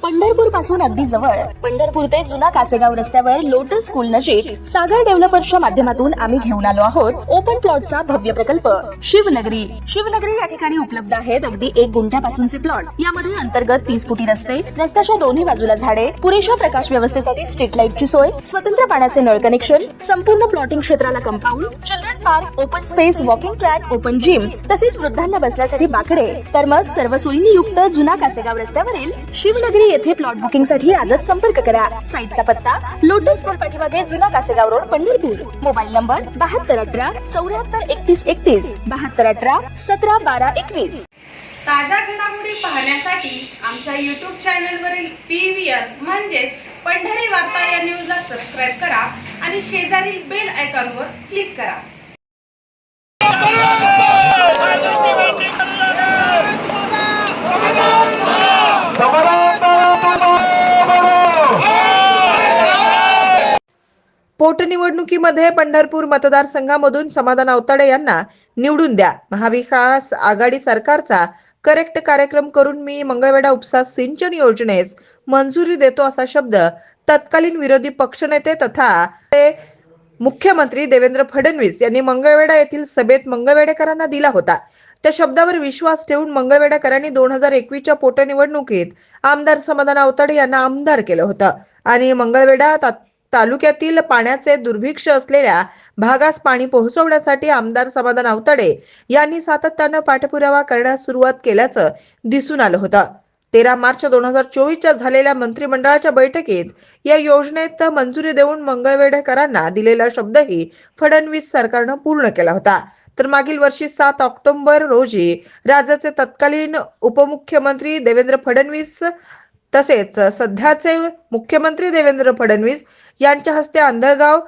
पंढरपूर पासून अगदी जवळ पंढरपूर ते जुना कासेगाव रस्त्यावर लोटस स्कूल नजीक सागर डेव्हलपर्सच्या माध्यमातून आम्ही घेऊन आलो आहोत ओपन प्लॉटचा भव्य प्रकल्प शिवनगरी. शिवनगरी या ठिकाणी उपलब्ध आहेत अगदी 1 गुंठ्यापासूनचे प्लॉट. यामध्ये अंतर्गत 30 फुटी रस्ते, रस्त्याच्या दोन्ही बाजूला झाडे, पुरेशा प्रकाश व्यवस्थेसाठी स्ट्रीट लाईटची सोय, स्वतंत्र पाण्याचे नळ कनेक्शन, संपूर्ण प्लॉटिंग क्षेत्राला compound, children park, open space, walking track, open gym, तसेच वृद्धांना बसण्यासाठी बाकडे. तर मग सर्व सोयींनी युक्त जुना कासेगाव रस्त्यावरील शिवनगरी येथे प्लॉट बुकिंग साठी आजच संपर्क करा. साईटचा पत्ता लोटस स्कूल पाठीमागे जुना Kasegaon road Pandharpur. Mobile number 7218 74 31 31 7218 17 12 21. ताज्या घडामोडी पाहण्यासाठी आमच्या YouTube चॅनलवरील PVR म्हणजेच पंढरी वार्ता या न्यूजला सबस्क्राईब करा आणि शेजारील बेल आयकॉनवर क्लिक करा. पोटनिवडणुकीमध्ये पंढरपूर मतदारसंघामधून समाधान अवताडे यांना निवडून द्या. महाविकास आघाडी सरकारचा करेक्ट कार्यक्रम करून मी मंगळवेढा उपसा सिंचन योजनेस मंजुरी देतो असा शब्द तत्कालीन विरोधी पक्षनेते तथा मुख्यमंत्री देवेंद्र फडणवीस यांनी मंगळवेढा येथील सभेत मंगळवेढेकरांना दिला होता. त्या शब्दावर विश्वास ठेवून मंगळवेढेकरांनी 2021च्या पोटनिवडणुकीत आमदार समाधान अवताडे यांना आमदार केलं होतं आणि मंगळवेढा तालुक्यातील पाण्याचे दुर्भिक्ष असलेल्या भागास पाणी पोहोचवण्यासाठी आमदार समाधान अवताडे यांनी सातत्यानं पाठपुरावा करण्यास सुरुवात केल्याचं दिसून आलं होतं. 13 मार्च 2024च्या झालेल्या मंत्रिमंडळाच्या बैठकीत या योजनेत मंजुरी देऊन मंगळवेढेकरांना दिलेला शब्दही फडणवीस सरकारनं पूर्ण केला होता. तर मागील वर्षी 7 ऑक्टोबर रोजी राज्याचे तत्कालीन उपमुख्यमंत्री देवेंद्र फडणवीस तसेच सध्याचे मुख्यमंत्री देवेंद्र फडणवीस यांच्या हस्ते आंधळगाव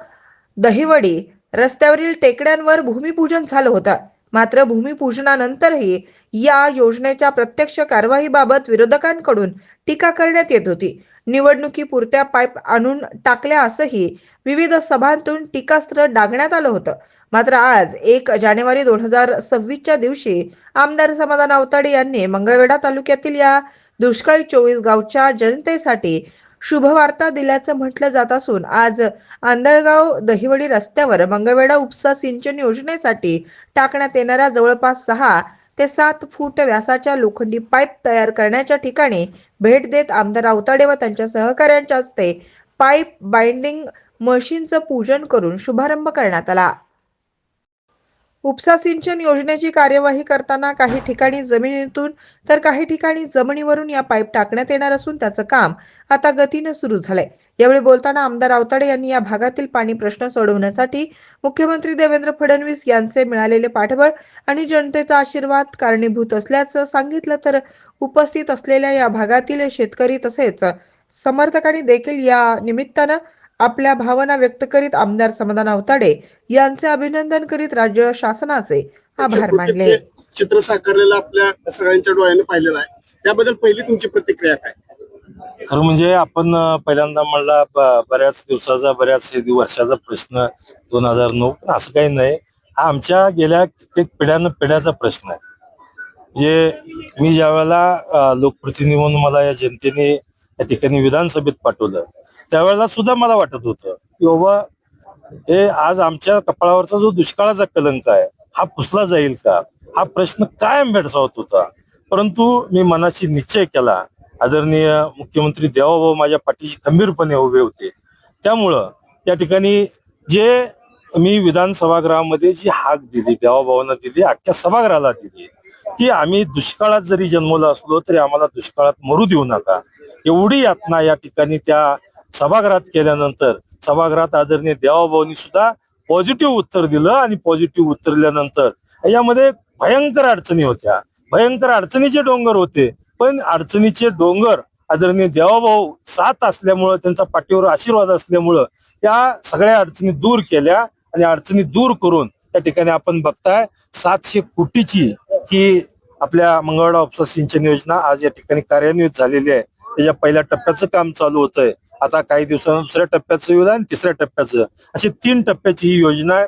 दहिवडी रस्त्यावरील टेकड्यांवर भूमिपूजन झालं होतं. मात्र भूमिपूजनानंतरही या योजनेच्या प्रत्यक्ष कारवाईबाबत विरोधकांकडून टीका करण्यात येत होती. निवडणुकीपुरत्या पाईप आणून टाकल्या असंही विविध सभांतून टीकास्त्र डागण्यात आलं होतं. मात्र आज 1 जानेवारी 2026च्या दिवशी आमदार समाधान अवताडे यांनी मंगळवेढा तालुक्यातील या दुष्काळी 24 गावच्या जनतेसाठी शुभवार्ता दिल्याचं म्हटलं जात असून आज आंधळगाव दहिवडी रस्त्यावर मंगळवेढा उपसा सिंचन योजनेसाठी टाकण्यात येणाऱ्या जवळपास 6 ते 7 फूट व्यासाच्या लोखंडी पाईप तयार करण्याच्या ठिकाणी भेट देत आमदार अवताडे व त्यांच्या सहकाऱ्यांच्या हस्ते पाईप बाइंडिंग मशीनचं पूजन करून शुभारंभ करण्यात आला. उपसा सिंचन योजनेची कार्यवाही करताना काही ठिकाणी जमिनीतून तर काही ठिकाणी जमिनीवरून या पाईप टाकण्यात येणार असून त्याचं काम आता गतीनं सुरू झालंय. यावेळी बोलताना आमदार अवताडे यांनी या भागातील पाणी प्रश्न सोडवण्यासाठी मुख्यमंत्री देवेंद्र फडणवीस यांचे मिळालेले पाठबळ आणि जनतेचा आशीर्वाद कारणीभूत असल्याचं सांगितलं. तर उपस्थित असलेल्या या भागातील शेतकरी तसेच समर्थकांनी देखील या निमित्तानं आपल्या भावना व्यक्त करीत आमदार समाधान अवताडे यांचे अभिनंदन करीत राज्य शासनाचे आभार मानले. चित्र साकारलेलं आपल्या सगळ्यांच्या डोळ्याने पाहिलेलं आहे, त्याबद्दल पहिली तुमची प्रतिक्रिया काय? खरं म्हणजे आपण पहिल्यांदा म्हणला बऱ्याच दिवसाचा बऱ्याच वर्षाचा प्रश्न 2009 असं काही नाही. हा आमच्या गेल्या कित्येक पिढ्याचा प्रश्न आहे. म्हणजे मी ज्या वेळेला लोकप्रतिनिधी म्हणून मला या जनतेने या ठिकाणी विधानसभेत पाठवलं त्यावेळेला सुद्धा मला वाटत होतं की बाबा हे आज आमच्या कपाळावरचा जो दुष्काळाचा कलंक आहे हा पुसला जाईल का, हा प्रश्न कायम भेडसावत होता. परंतु मी मनाशी निश्चय केला. आदरणीय मुख्यमंत्री देवाभाऊ माझ्या पाठीशी खंबीरपणे उभे होते. त्यामुळं या ठिकाणी जे मी विधान सभागृहामध्ये जी हाक दिली, देवाभावांना दिली, अख्ख्या सभागृहाला दिली की आम्ही दुष्काळात जरी जन्मलो असलो तरी आम्हाला दुष्काळात मरू देऊ नका, एवढी यातना या ठिकाणी त्या सभागृहात केल्यानंतर सभागृहात आदरणीय देवाभाऊंनी सुद्धा पॉझिटिव्ह उत्तर दिलं आणि पॉझिटिव्ह उत्तर दिल्यानंतर यामध्ये भयंकर अडचणी होत्या, भयंकर अडचणीचे डोंगर होते. पण अडचणीचे डोंगर आदरणीय देवाभाऊ साथ असल्यामुळं, त्यांचा पाठीवर आशीर्वाद असल्यामुळं त्या सगळ्या अडचणी दूर केल्या आणि अडचणी दूर करून त्या ठिकाणी आपण बघताय 700 कोटीची ही आपल्या मंगळवेढा उपसा सिंचन योजना आज या ठिकाणी कार्यान्वित झालेली आहे. त्याच्या पहिल्या टप्प्याचं काम चालू होतंय. आता काही दिवसांनी दुसऱ्या टप्प्याचं येईल आणि तिसऱ्या टप्प्याचं, अशी 3 टप्प्याची ही योजना आहे.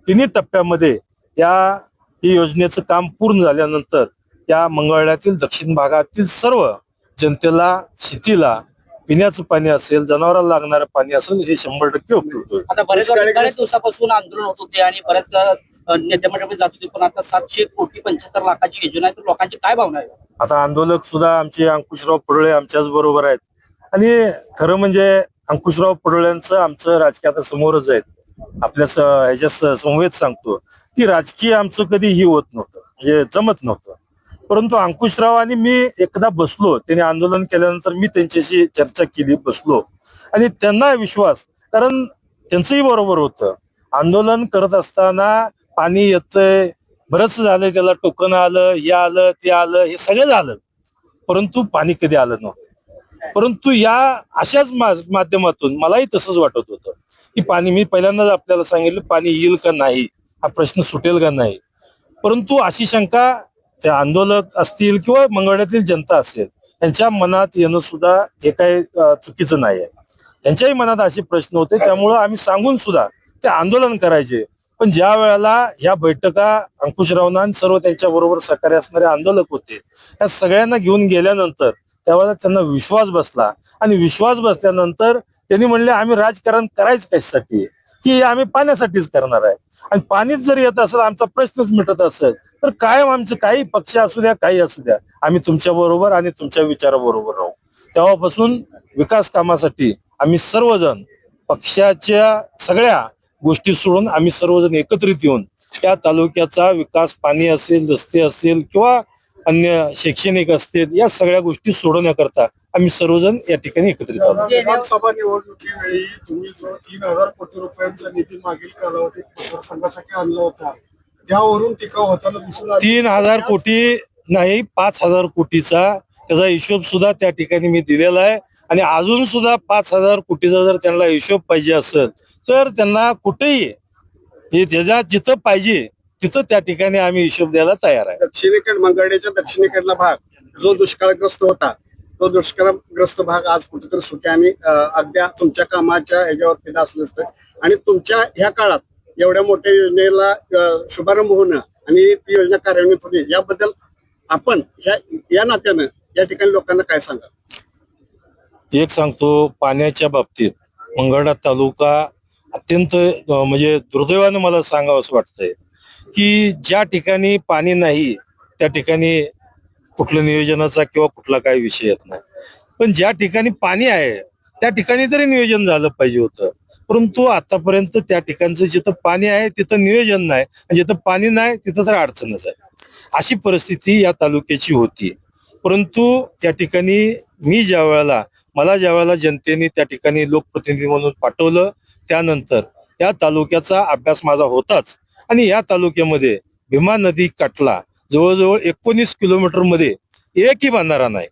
3 टप्प्यामध्ये ही योजनेचं काम पूर्ण झाल्यानंतर त्या मंगळवेढ्यातील दक्षिण भागातील सर्व जनतेला शेतीला पिण्याचं पाणी असेल, जनावरांना लागणारं पाणी असेल, हे 100% उपलब्ध होईल. आता बऱ्याच दिवसापासून आंदोलन होत होते आणि बऱ्याच नेते मंडळी जात होते, पण आता 700 कोटी 75 लाखाची योजना आहे, तर लोकांची काय भावना आहे? आता आंदोलक सुद्धा आमचे अंकुशराव पडोळे आमच्याच बरोबर आहेत आणि खरं म्हणजे अंकुशराव पडोळ्यांचं आमचं राजकीय आता समोरच आहेत. आपल्या ह्याच्या समवेत सांगतो की राजकीय आमचं कधी ही होत नव्हतं, म्हणजे जमत नव्हतं. परंतु अंकुशराव आणि मी एकदा बसलो, त्यांनी आंदोलन केल्यानंतर मी त्यांच्याशी चर्चा केली, बसलो आणि त्यांना विश्वास, कारण त्यांचंही बरोबर होतं. आंदोलन करत असताना पाणी येतंय, बरंच झालंय, त्याला टोकन आलं, हे आलं, ते आलं, हे सगळं झालं, परंतु पाणी कधी आलं नव्हतं. परंतु या अशाच माध्यमातून मलाही तसंच वाटत होतं की पाणी, मी पहिल्यांदाच आपल्याला सांगितलं, पाणी येईल का नाही, हा प्रश्न सुटेल का नाही. परंतु अशी शंका त्या आंदोलक असतील किंवा मंगळवेढ्यातील जनता असेल, त्यांच्या मनात येणं सुद्धा हे काही चुकीचं नाही आहे. त्यांच्याही मनात असे प्रश्न होते, त्यामुळं आम्ही सांगून सुद्धा ते आंदोलन करायचे. पण ज्या वेळेला ह्या बैठका अंकुशरावांना आणि सर्व त्यांच्या बरोबर सहकार्य असणारे आंदोलक होते, या सगळ्यांना घेऊन गेल्यानंतर त्यावेळेला त्यांना विश्वास बसला आणि विश्वास बसल्यानंतर त्यांनी म्हणले आम्ही राजकारण करायचं कशासाठी, की आम्ही पाण्यासाठीच करणार आहे. आणि पाणीच जर येत असेल, आमचा प्रश्नच मिटत असेल, तर कायम आमचं काही पक्ष असू द्या, काही असू द्या, आम्ही तुमच्या बरोबर आणि तुमच्या विचाराबरोबर राहू. तेव्हापासून विकास कामासाठी आम्ही सर्वजण पक्षाच्या सगळ्या गोष्टी सोडून आम्ही सर्वजण एकत्रित येऊन त्या तालुक्याचा विकास, पाणी असेल, रस्ते असतील किंवा अन्य शैक्षणिक असतील, या सगळ्या गोष्टी सोडवण्याकरता आम्ही सर्वजण या ठिकाणी एकत्रित आहोत. विधानसभा निवडणुकीवेळी तुम्ही जो 3000 कोटी रुपयांचा निधी मागील कालावधीत मतदारसंघासाठी आणला होता, त्यावरून टीका होताना दिसून आली. 3000 कोटी नाही, 5000 कोटीचा त्याचा हिशोब सुद्धा त्या ठिकाणी मी दिलेला आहे. आणि अजून सुद्धा 5000 कोटीचा जर त्यांना हिशोब पाहिजे असेल तर त्यांना कुठेही हे त्याच्या जिथं पाहिजे तिथं त्या ठिकाणी आम्ही हिशोब द्यायला तयार आहे. दक्षिणेकडे, मंगळवेढ्याच्या दक्षिणेकडला भाग जो दुष्काळग्रस्त होता, तो दुष्काळग्रस्त भाग आज कुठेतरी सुट्याने अद्या तुमच्या कामाच्या ह्याच्यावर असलं असतं. आणि तुमच्या ह्या काळात एवढ्या मोठ्या योजनेला शुभारंभ होणं आणि ती योजना कार्यान्वित होणे, याबद्दल आपण या नात्यानं या ठिकाणी लोकांना काय सांगा? एक सांगतो, पाण्याच्या बाबतीत मंगळवेढा तालुका अत्यंत म्हणजे दुर्दैवानं मला सांगावं असं वाटतंय की ज्या ठिकाणी पाणी नाही त्या ठिकाणी कुठलं नियोजनाचा किंवा कुठला काही विषय येत नाही. पण ज्या ठिकाणी पाणी आहे त्या ठिकाणी तरी नियोजन झालं पाहिजे होतं. परंतु आतापर्यंत त्या ठिकाणचं जिथं पाणी आहे तिथं नियोजन नाही आणि जिथं पाणी नाही तिथं तर अडचणच आहे. अशी परिस्थिती या तालुक्याची होती. परंतु त्या ठिकाणी मी मला ज्या वेळेला जनतेने त्या ठिकाणी लोकप्रतिनिधी म्हणून पाठवलं, त्यानंतर या तालुक्याचा अभ्यास माझा होताच. आणि या तालुक्यामध्ये भीमा नदी काठला जवळजवळ 19 किलोमीटर मध्ये एकही बंधारा नाही.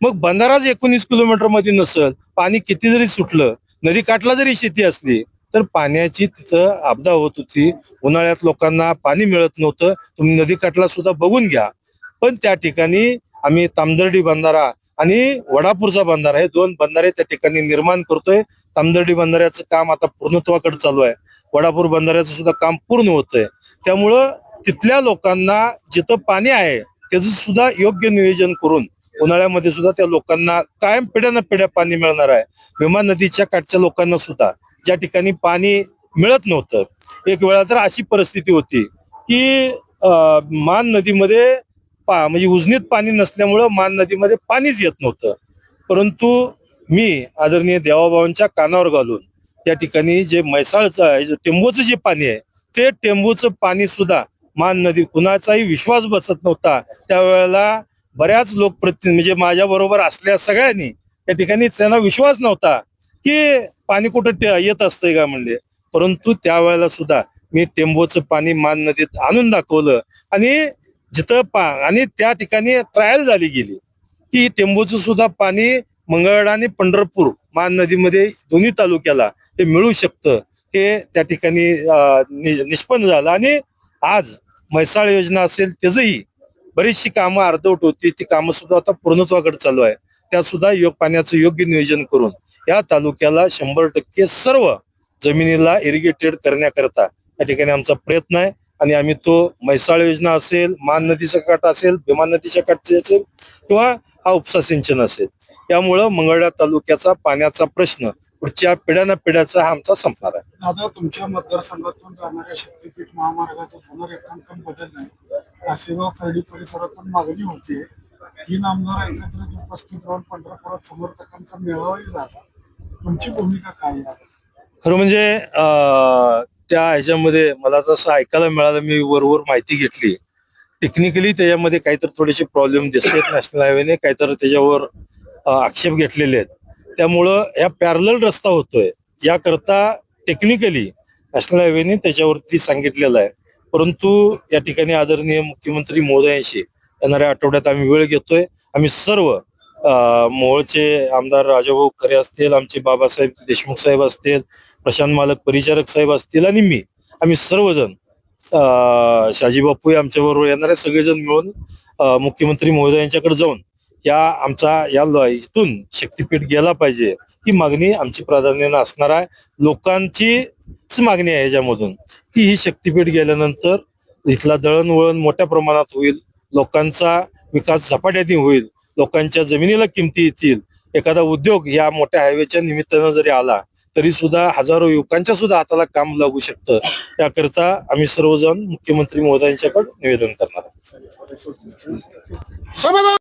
मग बंधाराच 19 किलोमीटर मध्ये नसल, पाणी किती जरी सुटलं, नदी काठला जरी शेती असली तर पाण्याची तिथं आपदा होत होती. उन्हाळ्यात लोकांना पाणी मिळत नव्हतं. तुम्ही नदी काठला सुद्धा बघून घ्या. पण त्या ठिकाणी आम्ही तामदर्डी बंधारा आणि वडापूरचा बंधारा, हे 2 बंधारे त्या ठिकाणी निर्माण करतोय. तामदर्डी बंधाऱ्याचं काम आता पूर्णत्वाकडे चालू आहे. वडापूर बंधाऱ्याचं सुद्धा काम पूर्ण होतंय. त्यामुळं तिथल्या लोकांना जिथं पाणी आहे त्याचं सुद्धा योग्य नियोजन करून उन्हाळ्यामध्ये सुद्धा त्या लोकांना कायम पिढ्यानं पिढ्या पाणी मिळणार आहे. भीमा नदीच्या काठच्या लोकांना सुद्धा ज्या ठिकाणी पाणी मिळत नव्हतं, एक वेळा तर अशी परिस्थिती होती की मान नदीमध्ये म्हणजे उजनीत पाणी नसल्यामुळं मान नदीमध्ये पाणीच येत नव्हतं. परंतु मी आदरणीय देवाबाबांच्या कानावर घालून त्या ठिकाणी जे म्हैसाळचं टेंबूचं जे पाणी आहे ते टेंबूचं पाणी सुद्धा मान नदी, कुणाचाही विश्वास बसत नव्हता त्यावेळेला. बऱ्याच लोकप्रतिनिधी म्हणजे माझ्या बरोबर असल्या सगळ्यांनी त्या ठिकाणी त्यांना विश्वास नव्हता की पाणी कुठं येत असतंय का म्हणले. परंतु त्यावेळेला सुद्धा मी टेंबूचं पाणी मान नदीत आणून दाखवलं आणि जिथं आणि त्या ठिकाणी ट्रायल झाली गेली की टेंबूचं सुद्धा पाणी मंगळवेढा आणि पंढरपूर मान नदीमध्ये दोन्ही तालुक्याला ते मिळू शकतं, हे त्या ठिकाणी निष्पन्न झालं. आणि आज म्हैसाळ योजना असेल त्याचंही बरीचशी कामं अर्धवट होती, ती कामं सुद्धा आता पूर्णत्वाकडे चालू आहे. त्यात सुद्धा पाण्याचं योग्य नियोजन करून या तालुक्याला 100% सर्व जमिनीला इरिगेटेड करण्याकरता त्या ठिकाणी आमचा प्रयत्न आहे. आणि आम्ही तो म्हैसाळ योजना असेल, मान नदीचा काठ असेल, भीमा नदीच्या काठची असेल किंवा हा उपसा सिंचन असेल. त्यामुळं मंगळवेढा तालुक्याचा पाण्याचा प्रश्न पुढच्या पिढ्याचा हा आमचा संपणार आहे. दादा, तुमच्या मतदारसंघातून जाणाऱ्या शक्तीपीठ महामार्गाचं जुनं रेखांकन बदललंय. कासेगाव खर्डी परिसरात पण मागणी होती. 3 आमदार एकत्रित उपस्थित राहून पंढरपुरात समर्थकांचा मेळावाही झाला. तुमची भूमिका काय आहे? खरं म्हणजे त्या ह्याच्यामध्ये मला तसं ऐकायला मिळालं, मी वरवर माहिती घेतली. टेक्निकली त्याच्यामध्ये काहीतरी थोडेसे प्रॉब्लेम दिसतात नॅशनल हायवेने, काहीतरी त्याच्यावर आक्षेप घेतलेले आहेत. त्यामुळं या पॅरलल रस्ता होतोय याकरता टेक्निकली नॅशनल हायवेने त्याच्यावरती सांगितलेलं आहे. परंतु या ठिकाणी आदरणीय मुख्यमंत्री महोदयांशी येणाऱ्या आठवड्यात आम्ही वेळ घेतोय. आम्ही सर्व मोहोळचे आमदार राजाभाऊ खरे असतील, आमचे बाबासाहेब देशमुख साहेब असतील, प्रशांत मालक परिचारक साहेब असतील आणि मी, आम्ही सर्वजण शाजी बापू आमच्या बरोबर येणारे सगळेजण मिळून मुख्यमंत्री महोदयांच्याकडे जाऊन या इथून शक्तीपीठ गेला पाहिजे ही मागणी आमची प्राधान्याने असणार आहे. लोकांचीच मागणी आहे याच्यामधून की ही शक्तीपीठ गेल्यानंतर इथला दळणवळण मोठ्या प्रमाणात होईल, लोकांचा विकास झपाट्याने होईल, लोकांच्या जमिनीला किमती येतील. एखादा उद्योग या मोठ्या हायवेच्या निमित्तानं जरी आला तरी सुद्धा हजारो युवकांच्या सुद्धा हाताला काम लागू शकतं. त्याकरता आम्ही सर्वजण मुख्यमंत्री महोदयांच्याकडे निवेदन करणार आहोत. समाधान